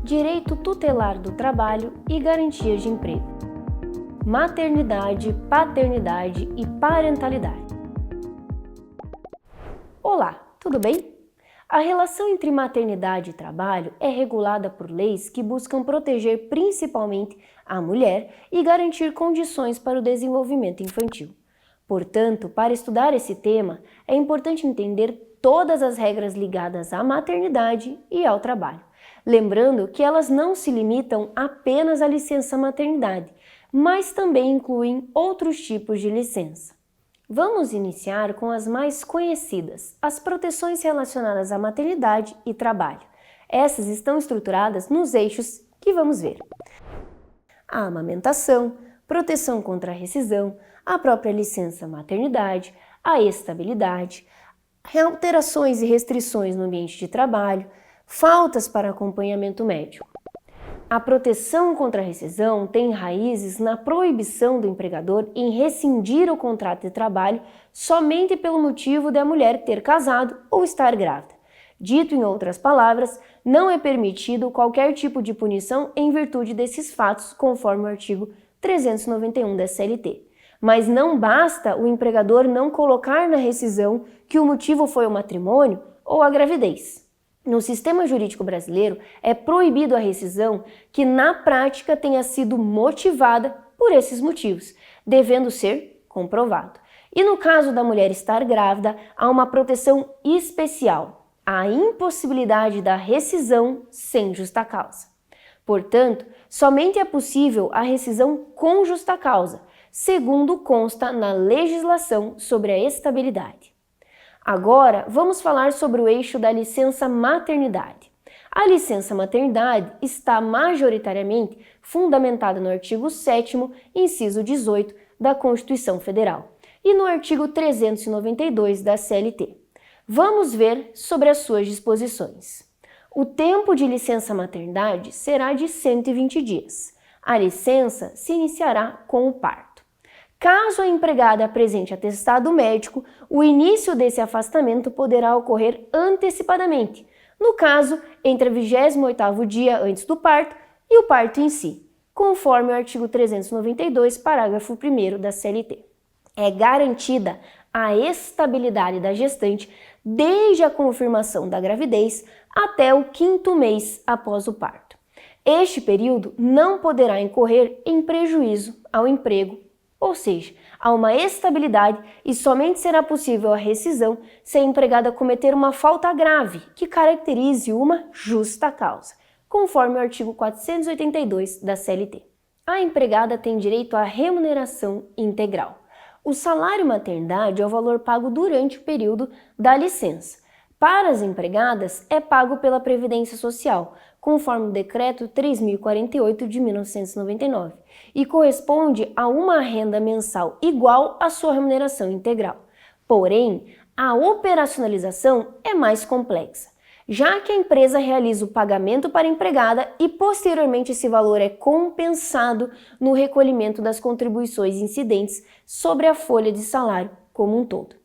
direito tutelar do trabalho e garantias de emprego, maternidade, paternidade e parentalidade. Olá, tudo bem? A relação entre maternidade e trabalho é regulada por leis que buscam proteger principalmente a mulher e garantir condições para o desenvolvimento infantil. Portanto, para estudar esse tema, é importante entender todas as regras ligadas à maternidade e ao trabalho. Lembrando que elas não se limitam apenas à licença maternidade, mas também incluem outros tipos de licença. Vamos iniciar com as mais conhecidas, as proteções relacionadas à maternidade e trabalho. Essas estão estruturadas nos eixos que vamos ver: a amamentação, proteção contra a rescisão, a própria licença maternidade, a estabilidade, alterações e restrições no ambiente de trabalho, faltas para acompanhamento médico. A proteção contra a rescisão tem raízes na proibição do empregador em rescindir o contrato de trabalho somente pelo motivo de a mulher ter casado ou estar grávida. Dito em outras palavras, não é permitido qualquer tipo de punição em virtude desses fatos, conforme o artigo 391 da CLT. Mas não basta o empregador não colocar na rescisão que o motivo foi o matrimônio ou a gravidez. No sistema jurídico brasileiro, é proibido a rescisão que na prática tenha sido motivada por esses motivos, devendo ser comprovado. E no caso da mulher estar grávida, há uma proteção especial, a impossibilidade da rescisão sem justa causa. Portanto, somente é possível a rescisão com justa causa, segundo consta na legislação sobre a estabilidade. Agora, vamos falar sobre o eixo da licença maternidade. A licença maternidade está majoritariamente fundamentada no artigo 7º, inciso 18 da Constituição Federal e no artigo 392 da CLT. Vamos ver sobre as suas disposições. O tempo de licença maternidade será de 120 dias. A licença se iniciará com o parto. Caso a empregada apresente atestado médico, o início desse afastamento poderá ocorrer antecipadamente, no caso, entre o 28º dia antes do parto e o parto em si, conforme o artigo 392, parágrafo 1º da CLT. É garantida a estabilidade da gestante desde a confirmação da gravidez até o 5º mês após o parto. Este período não poderá incorrer em prejuízo ao emprego, ou seja, há uma estabilidade e somente será possível a rescisão se a empregada cometer uma falta grave que caracterize uma justa causa, conforme o artigo 482 da CLT. A empregada tem direito à remuneração integral. O salário maternidade é o valor pago durante o período da licença. Para as empregadas, é pago pela Previdência Social, conforme o Decreto 3.048 de 1999, e corresponde a uma renda mensal igual à sua remuneração integral. Porém, a operacionalização é mais complexa, já que a empresa realiza o pagamento para a empregada e posteriormente esse valor é compensado no recolhimento das contribuições incidentes sobre a folha de salário como um todo.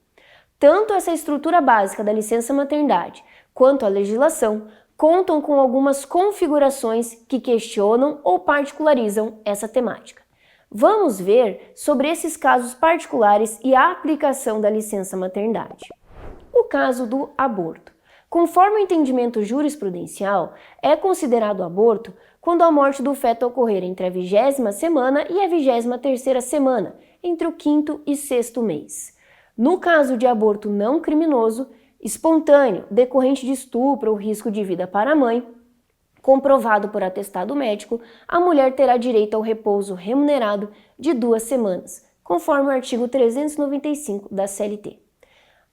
Tanto essa estrutura básica da licença maternidade quanto a legislação contam com algumas configurações que questionam ou particularizam essa temática. Vamos ver sobre esses casos particulares e a aplicação da licença maternidade. O caso do aborto. Conforme o entendimento jurisprudencial, é considerado aborto quando a morte do feto ocorrer entre a 20ª semana e a 23ª semana, entre o 5º e 6º mês. No caso de aborto não criminoso, espontâneo, decorrente de estupro ou risco de vida para a mãe, comprovado por atestado médico, a mulher terá direito ao repouso remunerado de 2 semanas, conforme o artigo 395 da CLT.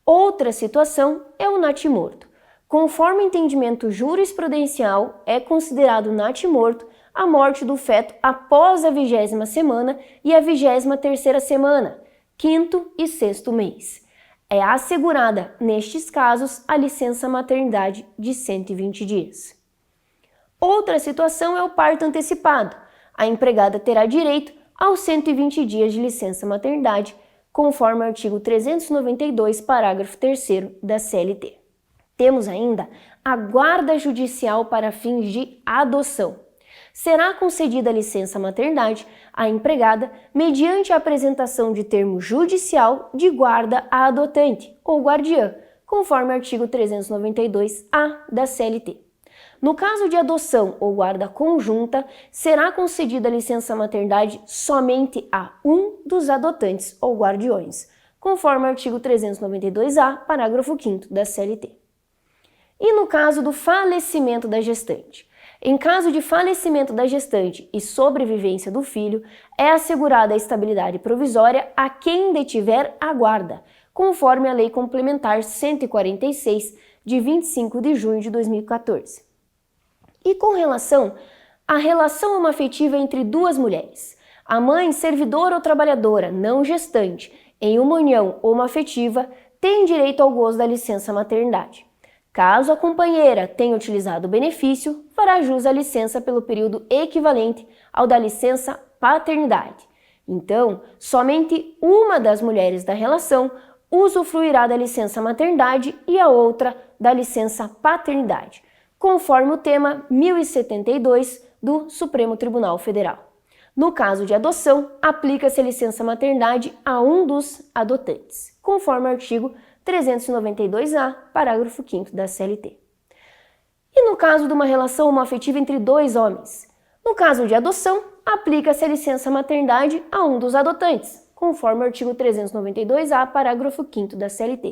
Outra situação é o natimorto. Conforme o entendimento jurisprudencial, é considerado natimorto a morte do feto após a 20ª semana e a 23ª semana, 5º e 6º mês. É assegurada, nestes casos, a licença maternidade de 120 dias. Outra situação é o parto antecipado. A empregada terá direito aos 120 dias de licença maternidade, conforme o artigo 392, parágrafo 3º da CLT. Temos ainda a guarda judicial para fins de adoção. Será concedida a licença maternidade à empregada mediante a apresentação de termo judicial de guarda à adotante ou guardiã, conforme o artigo 392-A da CLT. No caso de adoção ou guarda conjunta, será concedida a licença maternidade somente a um dos adotantes ou guardiões, conforme o artigo 392-A, parágrafo 5º da CLT. E no caso do falecimento da gestante? Em caso de falecimento da gestante e sobrevivência do filho, é assegurada a estabilidade provisória a quem detiver a guarda, conforme a Lei Complementar 146, de 25 de junho de 2014. E com relação à relação homoafetiva entre duas mulheres, a mãe servidora ou trabalhadora não gestante em uma união homoafetiva tem direito ao gozo da licença maternidade. Caso a companheira tenha utilizado o benefício, fará jus à licença pelo período equivalente ao da licença paternidade. Então, somente uma das mulheres da relação usufruirá da licença maternidade e a outra da licença paternidade, conforme o tema 1072 do Supremo Tribunal Federal. No caso de adoção, aplica-se a licença maternidade a um dos adotantes, conforme o artigo 392-A, parágrafo 5º da CLT. E no caso de uma relação homoafetiva entre dois homens? No caso de adoção, aplica-se a licença maternidade a um dos adotantes, conforme o artigo 392-A, parágrafo 5º da CLT.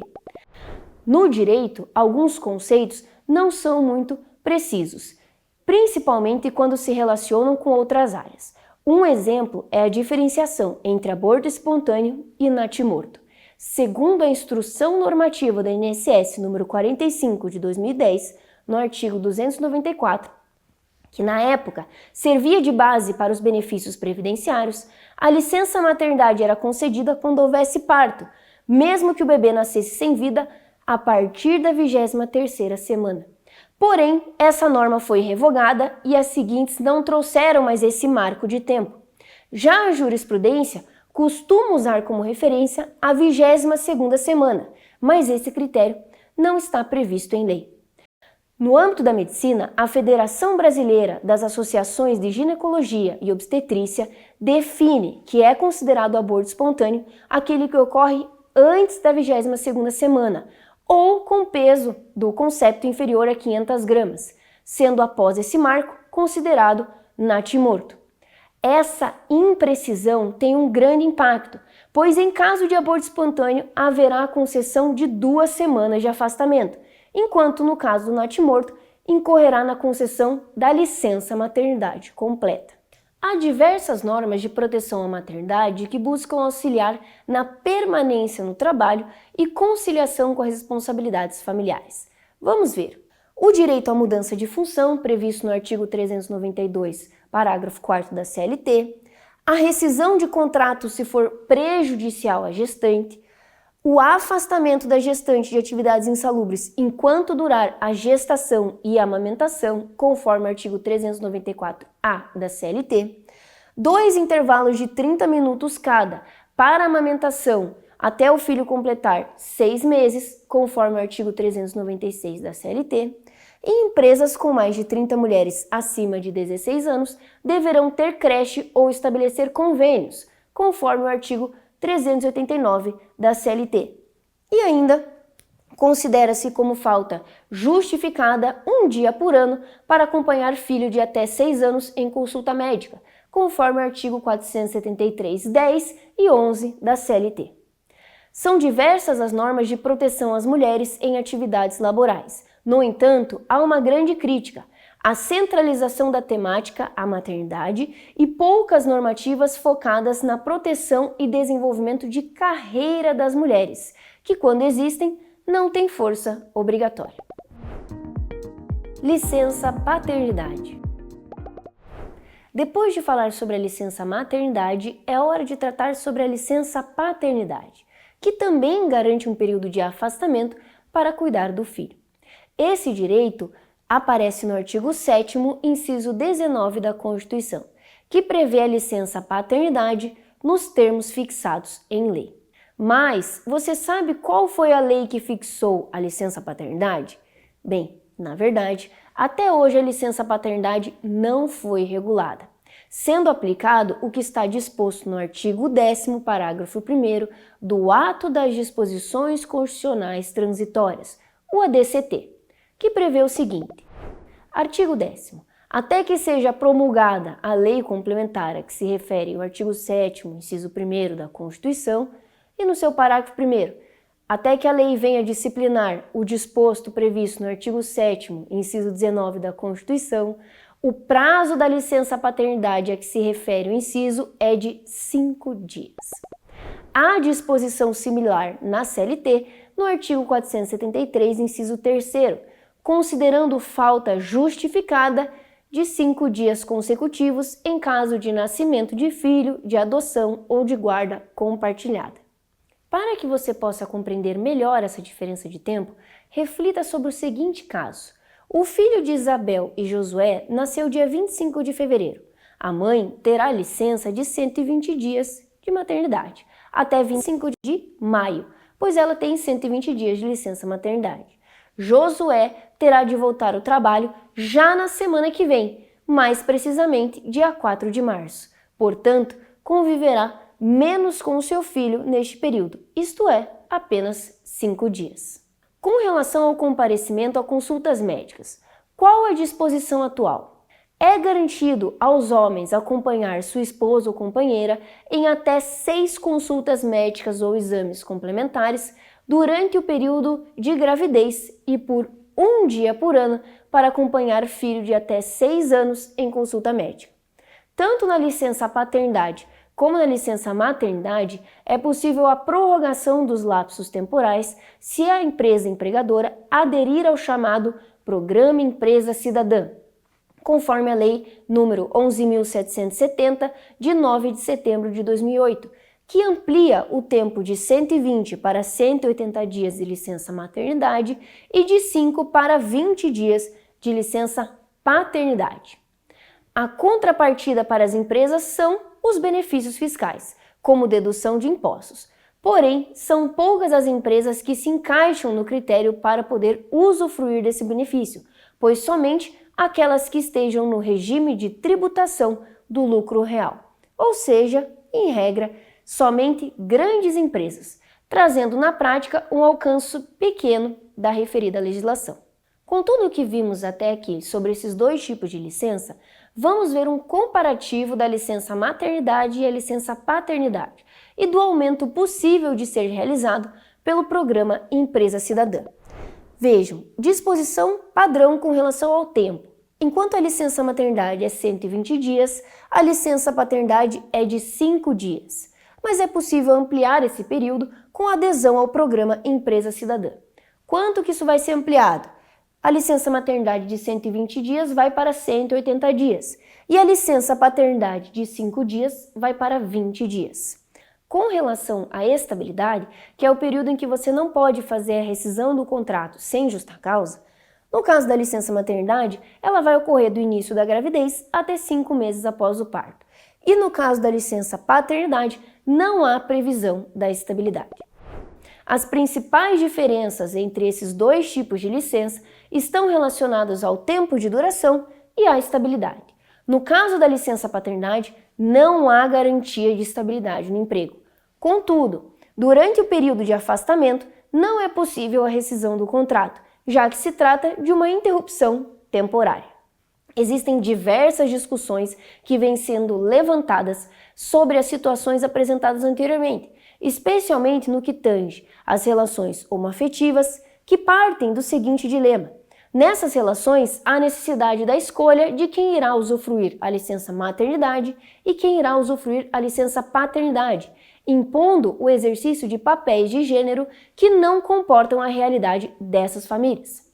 No direito, alguns conceitos não são muito precisos, principalmente quando se relacionam com outras áreas. Um exemplo é a diferenciação entre aborto espontâneo e natimorto. Segundo a Instrução Normativa da INSS número 45 de 2010, no artigo 294, que na época servia de base para os benefícios previdenciários, a licença maternidade era concedida quando houvesse parto, mesmo que o bebê nascesse sem vida a partir da 23ª semana. Porém, essa norma foi revogada e as seguintes não trouxeram mais esse marco de tempo. Já a jurisprudência costuma usar como referência a 22ª semana, mas esse critério não está previsto em lei. No âmbito da medicina, a Federação Brasileira das Associações de Ginecologia e Obstetrícia define que é considerado aborto espontâneo aquele que ocorre antes da 22ª semana, ou com peso do concepto inferior a 500 gramas, sendo após esse marco considerado natimorto. Essa imprecisão tem um grande impacto, pois em caso de aborto espontâneo haverá a concessão de 2 semanas de afastamento, enquanto no caso do natimorto incorrerá na concessão da licença maternidade completa. Há diversas normas de proteção à maternidade que buscam auxiliar na permanência no trabalho e conciliação com as responsabilidades familiares. Vamos ver. O direito à mudança de função, previsto no artigo 392, parágrafo 4º da CLT, a rescisão de contrato se for prejudicial à gestante, o afastamento da gestante de atividades insalubres enquanto durar a gestação e a amamentação, conforme o artigo 394-A da CLT, 2 intervalos de 30 minutos cada para a amamentação até o filho completar 6 meses, conforme o artigo 396 da CLT, e empresas com mais de 30 mulheres acima de 16 anos deverão ter creche ou estabelecer convênios, conforme o artigo 389 da CLT. E ainda, considera-se como falta justificada 1 dia por ano para acompanhar filho de até 6 anos em consulta médica, conforme o artigo 473-10 e 11 da CLT. São diversas as normas de proteção às mulheres em atividades laborais. No entanto, há uma grande crítica: a centralização da temática à maternidade e poucas normativas focadas na proteção e desenvolvimento de carreira das mulheres, que, quando existem, não têm força obrigatória. Licença paternidade. Depois de falar sobre a licença maternidade, é hora de tratar sobre a licença paternidade, que também garante um período de afastamento para cuidar do filho. Esse direito aparece no artigo 7º, inciso 19 da Constituição, que prevê a licença paternidade nos termos fixados em lei. Mas você sabe qual foi a lei que fixou a licença paternidade? Bem, Na verdade, até hoje a licença paternidade não foi regulada, sendo aplicado o que está disposto no artigo 10º, parágrafo 1º do Ato das Disposições Constitucionais Transitórias, o ADCT, que prevê o seguinte: artigo 10º. Até que seja promulgada a lei complementar a que se refere o artigo 7º, inciso 1º da Constituição, e no seu parágrafo 1º, até que a lei venha disciplinar o disposto previsto no artigo 7º, inciso 19 da Constituição, o prazo da licença paternidade a que se refere o inciso é de 5 dias. Há disposição similar na CLT no artigo 473, inciso 3º, considerando falta justificada de 5 dias consecutivos em caso de nascimento de filho, de adoção ou de guarda compartilhada. Para que você possa compreender melhor essa diferença de tempo, reflita sobre o seguinte caso. O filho de Isabel e Josué nasceu dia 25 de fevereiro. A mãe terá licença de 120 dias de maternidade, até 25 de maio, pois ela tem 120 dias de licença maternidade. Josué terá de voltar ao trabalho já na semana que vem, mais precisamente dia 4 de março. Portanto, conviverá menos com o seu filho neste período, isto é, apenas 5 dias. Com relação ao comparecimento a consultas médicas, qual a disposição atual? É garantido aos homens acompanhar sua esposa ou companheira em até 6 consultas médicas ou exames complementares durante o período de gravidez e por 1 dia por ano para acompanhar filho de até 6 anos em consulta médica. Tanto na licença paternidade como na licença maternidade, é possível a prorrogação dos lapsos temporais se a empresa empregadora aderir ao chamado Programa Empresa Cidadã, conforme a Lei nº 11.770, de 9 de setembro de 2008, que amplia o tempo de 120 para 180 dias de licença maternidade e de 5 para 20 dias de licença paternidade. A contrapartida para as empresas são os benefícios fiscais, como dedução de impostos. Porém, são poucas as empresas que se encaixam no critério para poder usufruir desse benefício, pois somente aquelas que estejam no regime de tributação do lucro real, ou seja, em regra, somente grandes empresas, trazendo na prática um alcance pequeno da referida legislação. Com tudo o que vimos até aqui sobre esses dois tipos de licença, vamos ver um comparativo da licença maternidade e a licença paternidade e do aumento possível de ser realizado pelo programa Empresa Cidadã. Vejam, disposição padrão com relação ao tempo. Enquanto a licença maternidade é 120 dias, a licença paternidade é de 5 dias. Mas é possível ampliar esse período com adesão ao programa Empresa Cidadã. Quanto que isso vai ser ampliado? A licença maternidade de 120 dias vai para 180 dias e a licença paternidade de 5 dias vai para 20 dias. Com relação à estabilidade, que é o período em que você não pode fazer a rescisão do contrato sem justa causa, no caso da licença maternidade, ela vai ocorrer do início da gravidez até 5 meses após o parto. E no caso da licença paternidade, não há previsão da estabilidade. As principais diferenças entre esses dois tipos de licença estão relacionadas ao tempo de duração e à estabilidade. No caso da licença paternidade, não há garantia de estabilidade no emprego. Contudo, durante o período de afastamento, não é possível a rescisão do contrato, já que se trata de uma interrupção temporária. Existem diversas discussões que vêm sendo levantadas sobre as situações apresentadas anteriormente, especialmente no que tange às relações homoafetivas, que partem do seguinte dilema. Nessas relações, há necessidade da escolha de quem irá usufruir a licença maternidade e quem irá usufruir a licença paternidade, impondo o exercício de papéis de gênero que não comportam a realidade dessas famílias.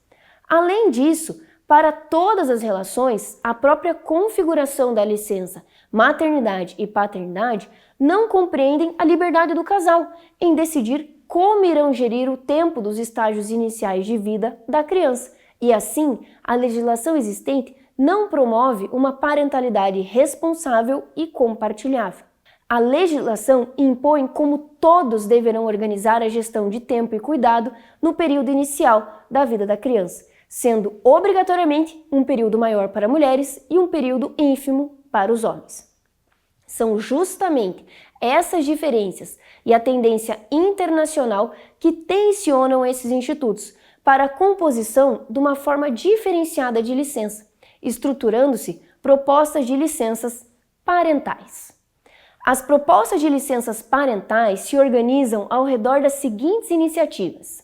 Além disso, para todas as relações, a própria configuração da licença maternidade e paternidade não compreendem a liberdade do casal em decidir como irão gerir o tempo dos estágios iniciais de vida da criança. E assim, a legislação existente não promove uma parentalidade responsável e compartilhável. A legislação impõe como todos deverão organizar a gestão de tempo e cuidado no período inicial da vida da criança, sendo obrigatoriamente um período maior para mulheres e um período ínfimo para os homens. São justamente essas diferenças e a tendência internacional que tensionam esses institutos para a composição de uma forma diferenciada de licença, estruturando-se propostas de licenças parentais. As propostas de licenças parentais se organizam ao redor das seguintes iniciativas: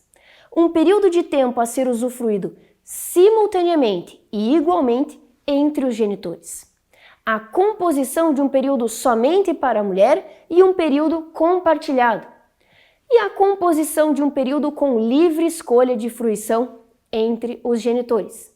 um período de tempo a ser usufruído simultaneamente e igualmente entre os genitores, a composição de um período somente para a mulher e um período compartilhado, e a composição de um período com livre escolha de fruição entre os genitores.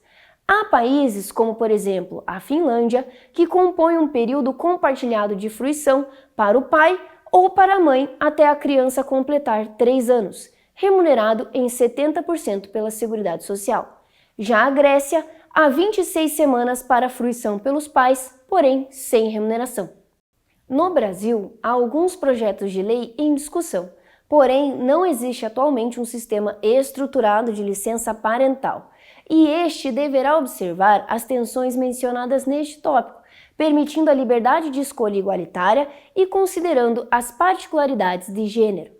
Há países, como por exemplo a Finlândia, que compõem um período compartilhado de fruição para o pai ou para a mãe até a criança completar 3 anos, remunerado em 70% pela Seguridade Social. Já a Grécia, há 26 semanas para a fruição pelos pais, porém sem remuneração. No Brasil, há alguns projetos de lei em discussão, porém não existe atualmente um sistema estruturado de licença parental, e este deverá observar as tensões mencionadas neste tópico, permitindo a liberdade de escolha igualitária e considerando as particularidades de gênero.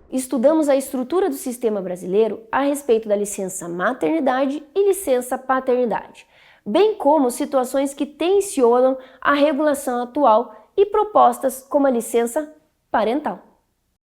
Estudamos a estrutura do sistema brasileiro a respeito da licença maternidade e licença paternidade, bem como situações que tensionam a regulação atual e propostas como a licença parental.